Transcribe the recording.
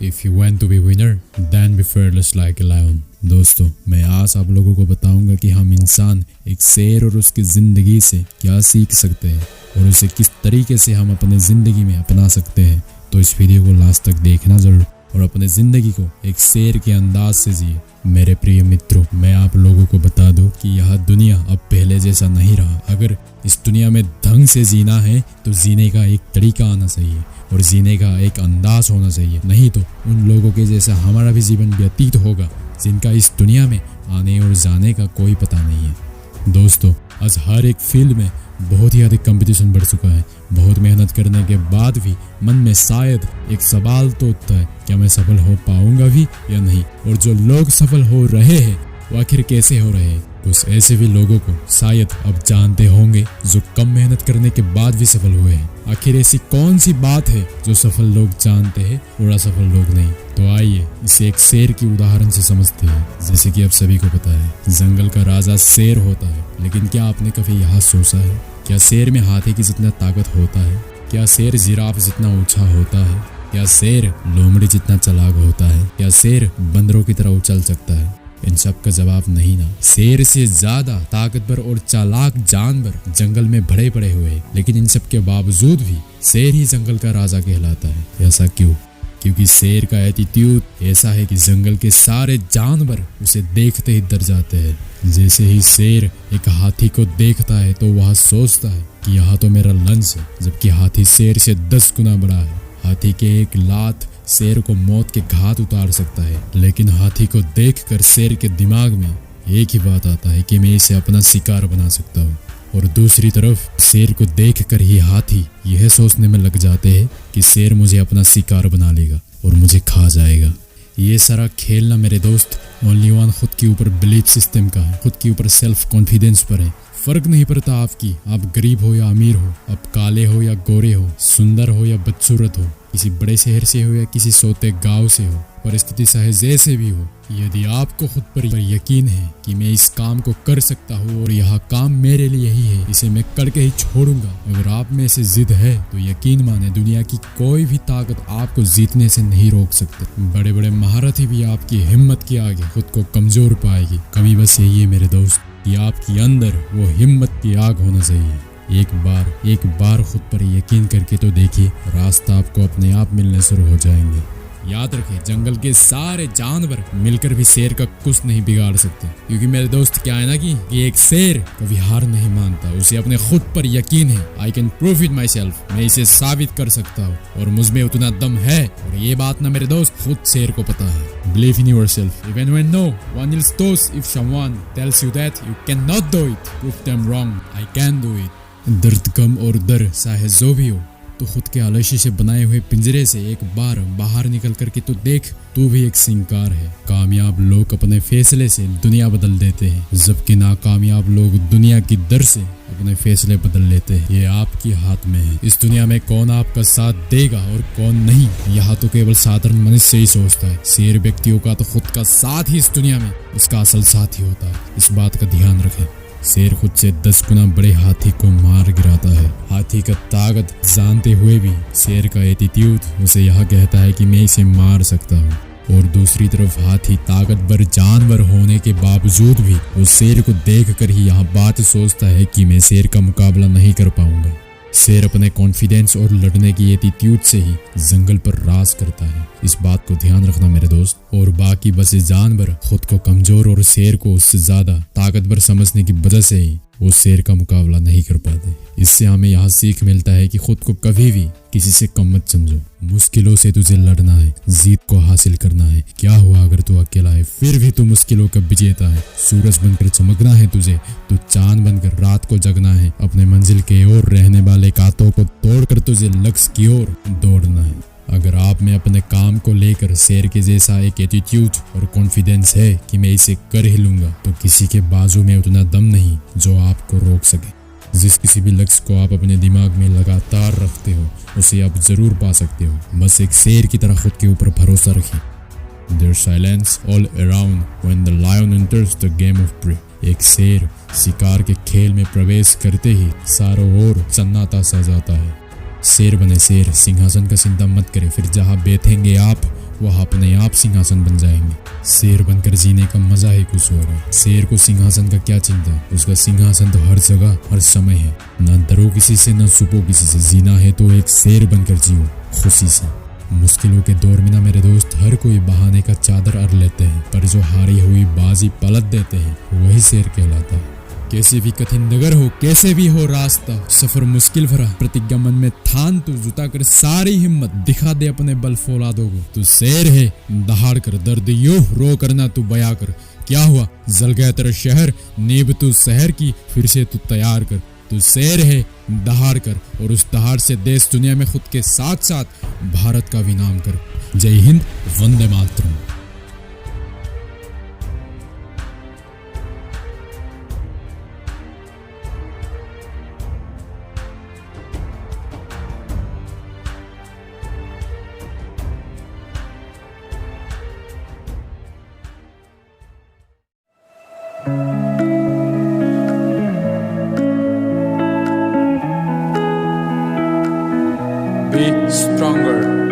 If you want to be winner, then be fearless like a lion. दोस्तों, मैं आज आप लोगों को बताऊंगा कि हम इंसान एक शेर और उसकी ज़िंदगी से क्या सीख सकते हैं और उसे किस तरीके से हम अपने ज़िंदगी में अपना सकते हैं। तो इस वीडियो को लास्ट तक देखना ज़रूर और अपने ज़िंदगी को एक शेर के अंदाज से जिए। मेरे प्रिय मित्रों, मैं आप लोगों को बता दूं कि यह दुनिया अब पहले जैसा नहीं रहा। अगर इस दुनिया में ढंग से जीना है तो जीने का एक तरीका आना चाहिए और जीने का एक अंदाज होना चाहिए, नहीं तो उन लोगों के जैसा हमारा भी जीवन व्यतीत होगा जिनका इस दुनिया में आने और जाने का कोई पता नहीं है। दोस्तों, आज हर एक फील्ड में बहुत ही अधिक कंपटीशन बढ़ चुका है। बहुत मेहनत करने के बाद भी मन में शायद एक सवाल तो उठता है, क्या मैं सफल हो पाऊंगा भी या नहीं। और जो लोग सफल हो रहे हैं वो आखिर कैसे हो रहे हैं। कुछ ऐसे भी लोगों को शायद अब जानते होंगे जो कम मेहनत करने के बाद भी सफल हुए हैं। आखिर ऐसी कौन सी बात है जो सफल लोग जानते हैं और असफल लोग नहीं। तो आइए इसे एक शेर की उदाहरण से समझते हैं। जैसे कि आप सभी को पता है, जंगल का राजा शेर होता है, लेकिन क्या आपने कभी यह सोचा है, क्या शेर में हाथी की जितना ताकत होता है? क्या शेर जिराफ जितना ऊंचा होता है? क्या शेर लोमड़ी जितना चालाक होता है? क्या शेर बंदरों की तरह उछल सकता है? इन सब का जवाब नहीं ना। शेर से ज्यादा ताकतवर और चालाक जानवर जंगल में भरे पड़े हुए हैं, लेकिन इन सब के बावजूद भी शेर ही जंगल का राजा कहलाता है। ऐसा क्यों? क्योंकि शेर का एटीट्यूड ऐसा है कि जंगल के सारे जानवर उसे देखते ही डर जाते हैं। जैसे ही शेर एक हाथी को देखता है तो वह सोचता है कि यह तो मेरा लंच है, जबकि हाथी शेर से 10 गुना बड़ा है। हाथी के एक लात शेर को मौत के घाट उतार सकता है, लेकिन हाथी को देखकर शेर के दिमाग में एक ही बात आता है कि मैं इसे अपना शिकार बना सकता हूँ। और दूसरी तरफ शेर को देखकर ही हाथी यह सोचने में लग जाते हैं कि शेर मुझे अपना शिकार बना लेगा और मुझे खा जाएगा। ये सारा खेल ना मेरे दोस्त ओनली वन खुद के ऊपर बिलीफ सिस्टम का है, खुद के ऊपर सेल्फ कॉन्फिडेंस पर है। फर्क नहीं पड़ता आपकी, आप गरीब हो या अमीर हो, आप काले हो या गोरे हो, सुंदर हो या बदसूरत हो, किसी बड़े शहर से हो या किसी सोते गांव से हो, परिस्थिति चाहे जैसे भी हो। यदि आपको खुद पर यकीन है कि मैं इस काम को कर सकता हूँ और यह काम मेरे लिए ही है, इसे मैं करके ही छोड़ूंगा, अगर आप में से जिद है तो यकीन माने दुनिया की कोई भी ताकत आपको जीतने से नहीं रोक सकती। बड़े बड़े महारथी भी आपकी हिम्मत के आगे खुद को कमजोर पाएगी। कमी बस यही है मेरे दोस्त कि आपके अंदर वो हिम्मत की आग होना चाहिए। एक बार खुद पर यकीन करके तो देखिए, रास्ता आपको अपने आप मिलने शुरू हो जाएंगे। याद रखें, जंगल के सारे जानवर मिलकर भी शेर का कुछ नहीं बिगाड़ सकते, क्योंकि मेरे दोस्त क्या है ना कि एक शेर कभी हार नहीं मानता, उसे अपने खुद पर यकीन है। I can prove it my self, मैं इसे साबित कर सकता हूँ और मुझ में उतना दम है। और ये बात ना मेरे दोस्त खुद शेर को पता है। Believe in yourself even when no one is दोस्त। If someone tells you that you can not do it, prove them wrong. I can do it. दर्द कम और डर चाहे जो भी हो, तो खुद के आलस्य से बनाए हुए पिंजरे से एक बार बाहर निकल करके तो देख, तू भी एक शिकार है। कामयाब लोग अपने फैसले से दुनिया बदल देते हैं, जबकि नाकामयाब लोग दुनिया की डर से अपने फैसले बदल लेते हैं। ये आपके हाथ में है। इस दुनिया में कौन आपका साथ देगा और कौन नहीं, यह तो केवल साधारण मनुष्य ही सोचता है। शेर व्यक्तियों का तो खुद का साथ ही इस दुनिया में उसका असल साथ ही होता है। इस बात का ध्यान रखें। शेर खुद से 10 गुना बड़े हाथी को मार गिराता है। हाथी का ताकत जानते हुए भी शेर का एटीट्यूड उसे यह कहता है कि मैं इसे मार सकता हूँ। और दूसरी तरफ हाथी ताकतवर जानवर होने के बावजूद भी वो शेर को देखकर ही यह बात सोचता है कि मैं शेर का मुकाबला नहीं कर पाऊंगा। शेर अपने कॉन्फिडेंस और लड़ने की एटीट्यूड से ही जंगल पर राज करता है। इस बात को ध्यान रखना मेरे दोस्त। और बाकी बसे जानवर खुद को कमजोर और शेर को उससे ज्यादा ताकतवर समझने की वजह से ही वो शेर का मुकाबला नहीं कर पाते। इससे हमें यह सीख मिलता है कि खुद को कभी भी किसी से कम मत समझो। मुश्किलों से तुझे लड़ना है, जीत को हासिल करना है। क्या हुआ अगर तू अकेला है, फिर भी तू मुश्किलों का विजेता है। सूरज बनकर चमकना है तुझे, तू चांद बनकर रात को जगना है। अपने मंजिल के ओर रहने वाले कांटों को तोड़कर तुझे लक्ष्य की ओर दौड़ना है। अगर आप में अपने काम को लेकर शेर के जैसा एक एटीट्यूड और कॉन्फिडेंस है कि मैं इसे कर ही लूंगा, तो किसी के बाजू में उतना दम नहीं जो आपको रोक सके। जिस किसी भी लक्ष्य को आप अपने दिमाग में लगातार रखते हो उसे आप जरूर पा सकते हो। बस एक शेर की तरह खुद के ऊपर भरोसा रखिए। There's silence all around when the lion enters the game of prey. एक शेर शिकार के खेल में प्रवेश करते ही चारों ओर सन्नाटा सा जाता है। शेर बने शेर, सिंहासन का चिंता मत करें, फिर जहाँ बैठेंगे आप वह अपने आप सिंहासन बन जाएंगे। शेर बनकर जीने का मजा ही कुछ और है। शेर को सिंहासन का क्या चिंता, उसका सिंहासन तो हर जगह हर समय है। न डरो किसी से, न छुपो किसी से। जीना है तो एक शेर बनकर जियो खुशी से। मुश्किलों के दौर में ना मेरे दोस्त, हर कोई बहाने का चादर अड़ लेते हैं, पर जो हारी हुई बाजी पलट देते हैं वही शेर कहलाता है। कैसे भी कठिन नगर हो, कैसे भी हो रास्ता, सफर मुश्किल भरा, प्रतिज्ञा मन में ठान तू, जुटा कर सारी हिम्मत, दिखा दे अपने बल फौलादों को। तू शेर है, दहाड़ कर दर्द यूं रो करना तू बया कर। क्या हुआ, जल गया तेरा शहर, नींव तू शहर की फिर से तू तैयार कर। तू शेर है, दहाड़ कर, और उस दहाड़ से देश दुनिया में खुद के साथ साथ भारत का भी नाम कर। जय हिंद, वंदे मातरम। Be stronger.